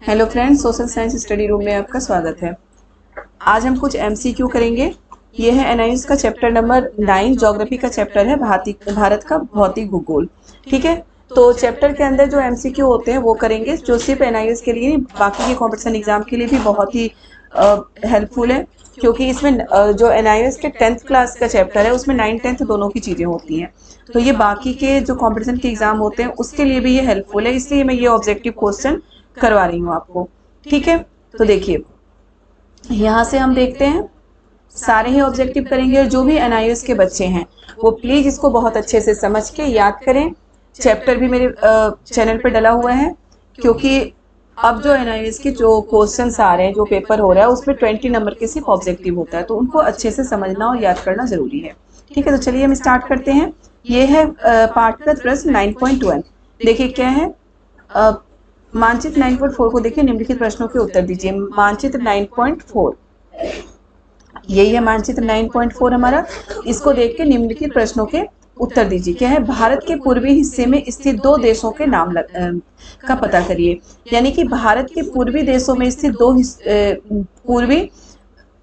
Hello friends, social science study room में आपका स्वागत है। आज हम कुछ एमसीक्यू करेंगे। ये है एनआईएस का चैप्टर नंबर 9, ज्योग्राफी का चैप्टर है, भारत का भौतिक भूगोल। ठीक है, तो चैप्टर के अंदर जो एमसीक्यू होते हैं वो करेंगे, जो सिर्फ एनआईएस के लिए नहीं, बाकी के कॉम्पिटिशन एग्जाम के लिए भी बहुत ही हेल्पफुल है। क्योंकि इसमें जो एनआईएस के 10th क्लास का चैप्टर है उसमें 9 10th दोनों की चीजें होती हैं। तो ये बाकी के जो कॉम्पिटिशन के एग्जाम होते हैं उसके लिए भी ये हेल्पफुल है, इसलिए मैं ये ऑब्जेक्टिव क्वेश्चन करवा रही हूँ आपको। ठीक है, तो देखिए यहाँ से हम देखते हैं, सारे ही ऑब्जेक्टिव करेंगे और जो भी एनआईएस के बच्चे हैं वो प्लीज इसको बहुत अच्छे से समझ के याद करें। चैप्टर भी मेरे चैनल पे डला हुआ है, क्योंकि अब जो एनआईएस के जो क्वेश्चंस आ रहे हैं, जो पेपर हो रहा है उसमें 20 नंबर के सिर्फ ऑब्जेक्टिव होता है, तो उनको अच्छे से समझना और याद करना जरूरी है। ठीक है, तो चलिए हम स्टार्ट करते हैं। ये है पाठगत प्रश्न 9.1। देखिए क्या है, मानचित्र 9.4 को देखिए, निम्नलिखित प्रश्नों के उत्तर दीजिए। मानचित्र 9.4, यही है मानचित्र 9.4 हमारा। इसको देख के निम्नलिखित प्रश्नों के उत्तर दीजिए। क्या है, भारत के पूर्वी हिस्से में स्थित दो देशों के नाम का पता करिए। यानी कि भारत के पूर्वी देशों में स्थित पूर्वी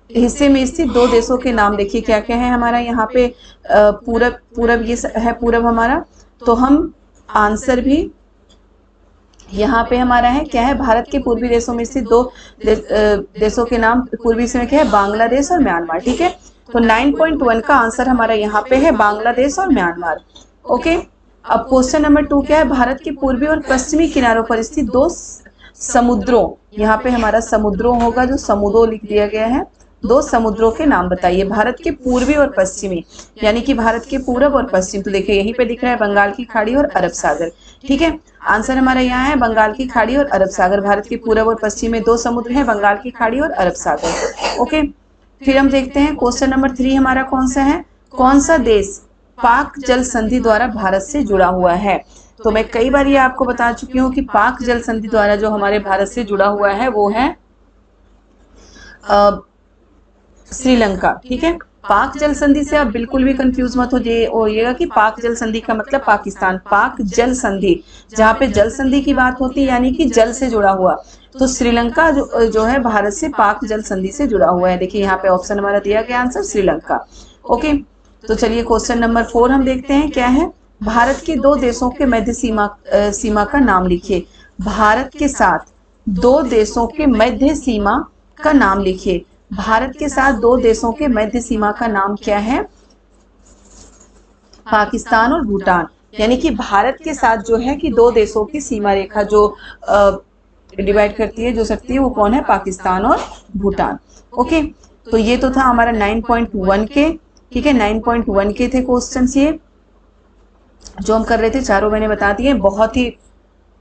हिस्से में स्थित दो देशों के नाम देखिए क्या क्या है हमारा यहाँ पे। पूरब, पूरब ये है पूरब हमारा, तो हम आंसर भी यहाँ पे हमारा है क्या है, भारत के पूर्वी देशों में स्थित दो देशों के नाम पूर्वी में क्या है, बांग्लादेश और म्यांमार। ठीक है, तो 9.1 का आंसर हमारा यहाँ पे है बांग्लादेश और म्यांमार। ओके, अब क्वेश्चन नंबर 2 क्या है, भारत के पूर्वी और पश्चिमी किनारों पर स्थित दो समुद्रों, यहाँ पे हमारा समुद्रों होगा, जो समुद्रों लिख दिया गया है, दो समुद्रों के नाम बताइए। भारत के पूर्वी और पश्चिमी, यानी कि भारत के पूरब और पश्चिम, तो देखिए यहीं पे दिख रहा है बंगाल की खाड़ी और अरब सागर। ठीक है, आंसर हमारा यहाँ है बंगाल की खाड़ी और अरब सागर। भारत के पूरब और पश्चिम में दो समुद्र हैं, बंगाल की खाड़ी और अरब सागर। ओके, फिर हम देखते हैं क्वेश्चन नंबर 3 हमारा कौन सा है, कौन सा देश पाक जल संधि द्वारा भारत से जुड़ा हुआ है। तो मैं कई बार ये आपको बता चुकी हूँ कि पाक जल संधि द्वारा जो हमारे भारत से जुड़ा हुआ है वो है श्रीलंका। ठीक है, पाक जल संधि से आप बिल्कुल भी कंफ्यूज मत होइएगा कि पाक जल संधि का मतलब पाकिस्तान। पाक जल संधि, जहाँ पे जल संधि की बात होती है यानी कि जल से जुड़ा हुआ, तो श्रीलंका जो है भारत से पाक जल संधि से जुड़ा हुआ है। देखिए यहाँ पे ऑप्शन हमारा दिया गया आंसर श्रीलंका। ओके, तो चलिए क्वेश्चन नंबर 4 हम देखते हैं क्या है, भारत के दो देशों के मध्य सीमा का नाम लिखिए। भारत के साथ दो देशों के मध्य सीमा का नाम लिखिए। भारत के साथ दो देशों के मध्य सीमा का नाम क्या है, पाकिस्तान और भूटान। यानी कि भारत के साथ जो है कि दो देशों की सीमा रेखा जो डिवाइड करती है, जो सकती है, वो कौन है, पाकिस्तान और भूटान। ओके, तो ये तो था हमारा 9.1 के। ठीक है, 9.1 के थे क्वेश्चन ये जो हम कर रहे थे, चारों मैंने बता दिए। बहुत ही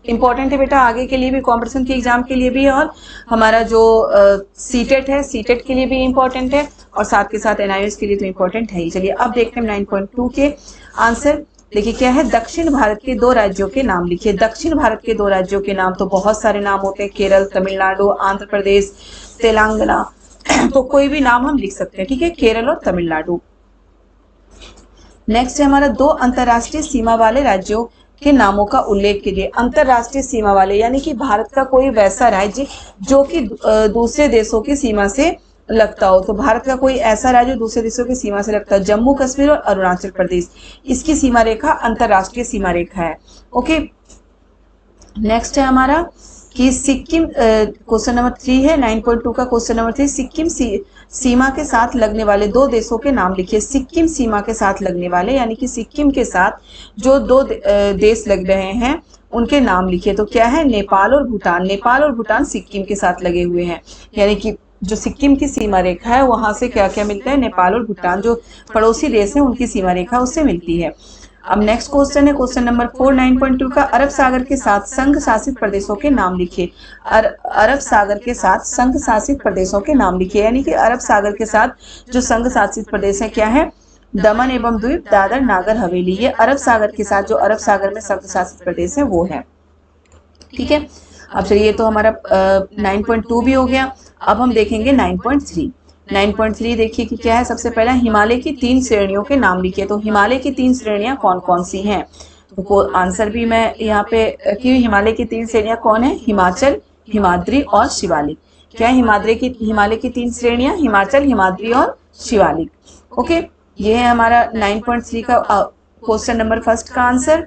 इंपॉर्टेंट है बेटा, आगे के लिए भी, कॉम्पिटिशन के एग्जाम के लिए भी, और हमारा जो सीटेट है, सीटेट के लिए भी इंपॉर्टेंट है, और साथ के साथ एनआईएस के लिए तो इंपॉर्टेंट है ही। चलिए अब देखते हैं 9.2 के आंसर। देखिए क्या है, दक्षिण भारत के दो राज्यों के नाम लिखिए। दक्षिण भारत के दो राज्यों के नाम, तो बहुत सारे नाम होते हैं, केरल, तमिलनाडु, आंध्र प्रदेश, तेलंगाना, तो कोई भी नाम हम लिख सकते हैं। ठीक है, केरल और तमिलनाडु। नेक्स्ट है हमारा, दो अंतरराष्ट्रीय सीमा वाले राज्यों के नामों का उल्लेख कीजिए। अंतरराष्ट्रीय सीमा वाले यानी कि भारत का कोई वैसा राज्य जो कि दूसरे देशों की सीमा से लगता हो। तो भारत का कोई ऐसा राज्य दूसरे देशों की सीमा से लगता है, जम्मू कश्मीर और अरुणाचल प्रदेश, इसकी सीमा रेखा अंतरराष्ट्रीय सीमा रेखा है। ओके, नेक्स्ट है हमारा कि सिक्किम, क्वेश्चन नंबर 3 है 9.2 का क्वेश्चन नंबर 3, सिक्किम सीमा के साथ लगने वाले दो देशों के नाम लिखिए। सिक्किम सीमा के साथ लगने वाले यानी कि सिक्किम के साथ जो दो देश लग रहे हैं उनके नाम लिखिए। तो क्या है, नेपाल और भूटान। नेपाल और भूटान सिक्किम के साथ लगे हुए हैं, यानी कि जो सिक्किम की सीमा रेखा है वहां से क्या क्या मिलता है, नेपाल और भूटान जो पड़ोसी देश है उनकी सीमा रेखा उससे मिलती है। अब नेक्स्ट क्वेश्चन है क्वेश्चन नंबर 4 9.2 का, अरब सागर के साथ संघ शासित प्रदेशों के नाम लिखिए। अरब सागर के साथ संघ शासित प्रदेशों के नाम लिखिए, यानी कि अरब सागर के साथ जो संघ शासित प्रदेश है क्या है, दमन एवं द्वीप, दादर, नागर हवेली, ये अरब सागर के साथ जो अरब सागर में संघ शासित प्रदेश है वो है। ठीक है, अब चलिए ये तो हमारा 9.2 भी हो गया। अब हम देखेंगे 9.3। 9.3 देखिए कि क्या है, सबसे पहला हिमालय की 3 श्रेणियों के नाम लिखिए। तो हिमालय की 3 श्रेणियां कौन कौन सी हैं, तो आंसर भी मैं यहाँ पे कि हिमालय की 3 श्रेणियां कौन है, हिमाचल, हिमाद्री और शिवालिक। क्या है? हिमालय की 3 श्रेणियां, हिमाचल, हिमाद्री और शिवालिक। ओके, ये है हमारा 9.3 का क्वेश्चन नंबर फर्स्ट का आंसर।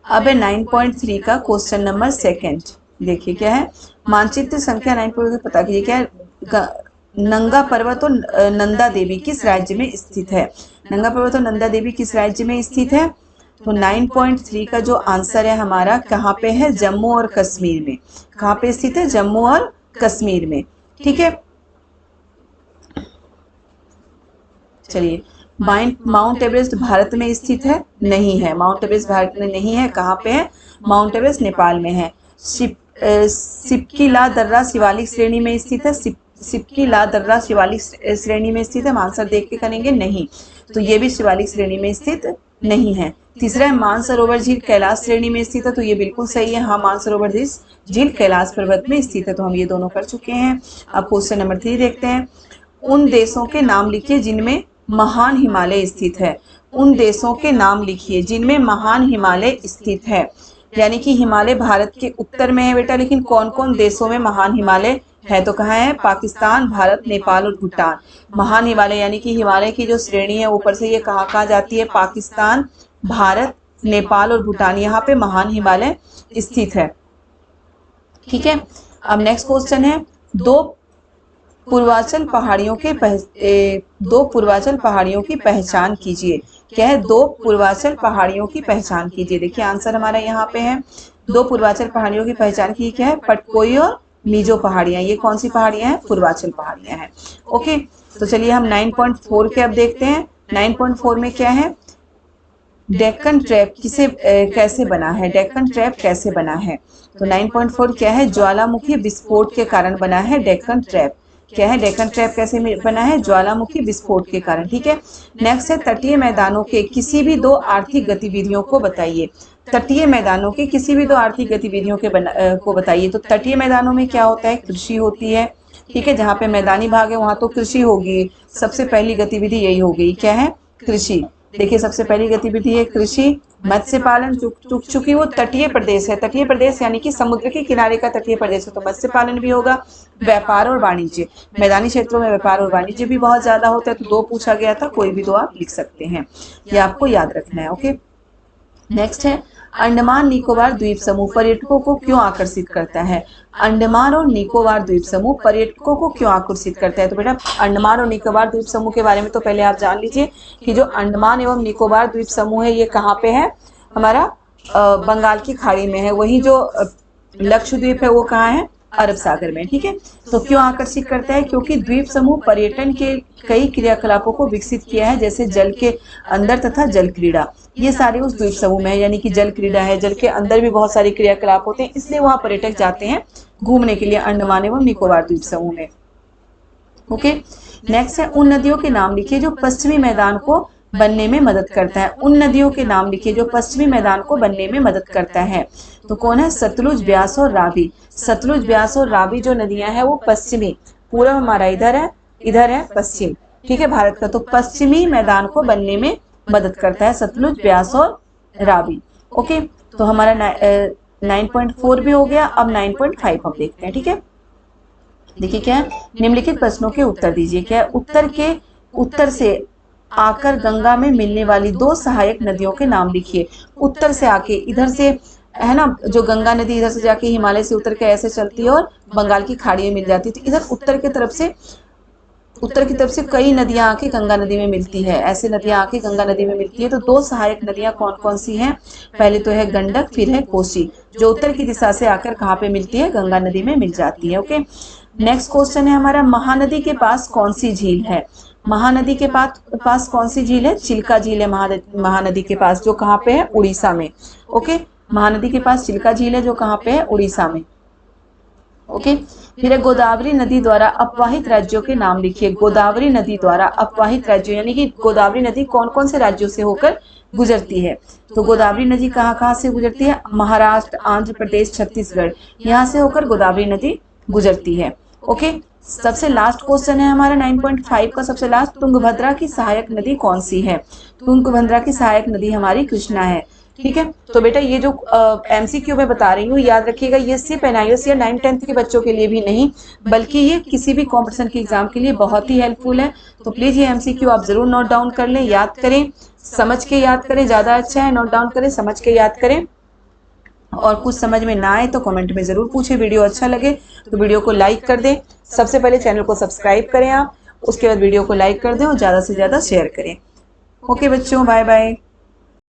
अब है 9.3 का क्वेश्चन नंबर सेकंड। देखिए क्या है, मानचित्र संख्या 9 पता कीजिए क्या है। नंगा पर्वत और नंदा देवी किस राज्य में स्थित है? नंगा पर्वत और नंदा देवी किस राज्य में स्थित है? तो 9.3 का जो आंसर है हमारा कहाँ पे है? जम्मू और कश्मीर में। कहाँ पे स्थित है? जम्मू और कश्मीर में। ठीक है, चलिए, माउंट एवरेस्ट भारत में स्थित है? नहीं है, माउंट एवरेस्ट भारत में नहीं है। कहाँ पे है? माउंट एवरेस्ट नेपाल में है। सिपकी ला दर्रा शिवालिक श्रेणी में स्थित है? सिपकी ला दर्रा शिवालिक श्रेणी में स्थित है? आंसर देख के करेंगे, नहीं, तो ये भी शिवालिक श्रेणी में स्थित नहीं है। तीसरा है मानसरोवर झील कैलाश श्रेणी में स्थित है? तो ये बिल्कुल सही है, हाँ, मानसरोवर झील कैलाश पर्वत में स्थित है। तो हम ये दोनों कर चुके हैं। अब क्वेश्चन नंबर 3 देखते हैं। उन देशों के नाम लिखिए जिनमें महान हिमालय स्थित है। उन देशों के नाम लिखिए जिनमें महान हिमालय स्थित है। यानी कि हिमालय भारत के उत्तर में है बेटा, लेकिन कौन कौन देशों में महान हिमालय है? तो कहाँ है? पाकिस्तान, भारत, नेपाल और भूटान। महान हिमालय यानी कि हिमालय की जो श्रेणी है ऊपर से ये कहाँ जाती है? पाकिस्तान, भारत, नेपाल और भूटान, यहाँ पे महान हिमालय स्थित है। ठीक है, अब नेक्स्ट क्वेश्चन है, दो पूर्वांचल पहाड़ियों की पहचान कीजिए। क्या है? दो पूर्वांचल पहाड़ियों की पहचान कीजिए। देखिए आंसर हमारा यहाँ पे है, दो पूर्वांचल पहाड़ियों की पहचान की। क्या है? पटकोई और मीजो पहाड़ियां। ये कौन सी पहाड़ियां हैं? पूर्वांचल पहाड़ियां हैं। ओके, तो चलिए हम 9.4 के अब देखते हैं। 9.4 में क्या है? डेक्कन ट्रैप कैसे बना है? डेक्कन ट्रैप कैसे बना है? तो 9.4 क्या है? ज्वालामुखी विस्फोट के कारण बना है डेक्कन ट्रैप। क्या है? डेक्कन ट्रैप कैसे बना है? ज्वालामुखी विस्फोट के कारण। ठीक है, नेक्स्ट है तटीय मैदानों के किसी भी दो आर्थिक गतिविधियों को बताइए। तटीय मैदानों के किसी भी दो आर्थिक गतिविधियों को बताइए। तो तटीय मैदानों में क्या होता है? कृषि होती है। ठीक है, जहाँ पे मैदानी भाग है वहां तो कृषि होगी। सबसे पहली गतिविधि यही हो गई। क्या है? कृषि। देखिए सबसे पहली गतिविधि है कृषि। मत्स्य पालन, चूंकि वो तटीय प्रदेश है, तटीय प्रदेश यानी कि समुद्र के किनारे का तटीय प्रदेश है, तो मत्स्य पालन भी होगा। व्यापार और वाणिज्य, मैदानी क्षेत्रों में व्यापार और वाणिज्य भी बहुत ज्यादा होता है। तो 2 पूछा गया था, कोई भी 2 आप लिख सकते हैं, ये आपको याद रखना है। ओके, नेक्स्ट है अंडमान निकोबार द्वीप समूह पर्यटकों को क्यों आकर्षित करता है? अंडमान और निकोबार द्वीप समूह पर्यटकों को क्यों आकर्षित करता है? तो बेटा अंडमान और निकोबार द्वीप समूह के बारे में तो पहले आप जान लीजिए कि जो अंडमान एवं निकोबार द्वीप समूह है ये कहाँ पे है? हमारा बंगाल की खाड़ी में है। वही जो लक्षद्वीप है वो कहाँ है? अरब सागर में। ठीक है, तो क्यों आकर्षित करता है? क्योंकि द्वीप समूह पर्यटन के कई क्रियाकलापों को विकसित किया है, जैसे जल के अंदर तथा जल क्रीड़ा। ये सारे उस द्वीप समूह में है, यानी कि जल क्रीड़ा है, जल के अंदर भी बहुत सारे क्रियाकलाप होते हैं, इसलिए वहां पर्यटक जाते हैं घूमने के लिए अंडमान एवं निकोबार द्वीप समूह में। ओके, नेक्स्ट है उन नदियों के नाम लिखिए जो पश्चिमी मैदान को बनने में मदद करता है। उन नदियों के नाम लिखिए जो पश्चिमी मैदान को बनने में मदद करता है। तो कौन है? सतलुज, ब्यास और रावी। सतलुज, ब्यास और रावी जो नदियां हैं वो पश्चिमी, पूर्व हमारा इधर है पश्चिम। ठीक है, भारत का, तो पश्चिमी मैदान को बनने में मदद करता है सतलुज, ब्यास और रावी। ओके, तो हमारा 9.4 भी हो गया। अब 9.5 हम देखते हैं। ठीक है, देखिए क्या है? निम्नलिखित प्रश्नों के उत्तर दीजिए। क्या है? उत्तर से आकर गंगा में मिलने वाली 2 सहायक नदियों के नाम लिखिए। उत्तर से आके, इधर से है ना, जो गंगा नदी इधर से जाके हिमालय से उतर के ऐसे चलती है और बंगाल की खाड़ी में मिल जाती है, तो इधर उत्तर की तरफ से कई नदियां आके गंगा नदी में मिलती है। ऐसे नदियां आके गंगा नदी में मिलती है। तो 2 सहायक नदियां कौन कौन सी हैं? पहले तो है गंडक, फिर है कोसी, जो उत्तर की दिशा से आकर कहाँ पे मिलती है? गंगा नदी में मिल जाती है। ओके, नेक्स्ट क्वेश्चन है हमारा, महानदी के पास कौन सी झील है? महानदी के पास कौन सी झील है? चिल्का झील है महानदी के पास, जो कहाँ पे है? उड़ीसा में। ओके, महानदी के पास चिल्का झील है जो कहाँ पे है? उड़ीसा में। ओके, फिर गोदावरी नदी द्वारा अपवाहित राज्यों के नाम लिखिए। गोदावरी नदी द्वारा अपवाहित राज्यों, यानी कि गोदावरी नदी कौन कौन से राज्यों से होकर गुजरती है? तो गोदावरी नदी कहाँ कहाँ से गुजरती है? महाराष्ट्र, आंध्र प्रदेश, छत्तीसगढ़, यहाँ से होकर गोदावरी नदी गुजरती है। ओके, सबसे लास्ट क्वेश्चन है हमारा 9.5 का, सबसे लास्ट, तुंगभद्रा की सहायक नदी कौन सी है? तुंगभद्रा की सहायक नदी हमारी कृष्णा है। ठीक है। तो बेटा ये जो MCQ मैं बता रही हूँ याद रखिएगा, ये सिर्फ NIOS या 9th-10th के बच्चों के लिए भी नहीं बल्कि ये किसी भी कॉम्पिटिशन के एग्जाम के लिए बहुत ही हेल्पफुल है। तो प्लीज ये MCQ आप जरूर नोट डाउन कर लें, याद करें, समझ के याद करें, ज्यादा अच्छा है नोट डाउन करें, समझ के याद करें। और कुछ समझ में ना आए तो कमेंट में जरूर पूछें। वीडियो अच्छा लगे तो वीडियो को लाइक कर दें। सबसे पहले चैनल को सब्सक्राइब करें आप, उसके बाद वीडियो को लाइक कर दें और ज़्यादा से ज़्यादा शेयर करें। ओके बच्चों, बाय बाय।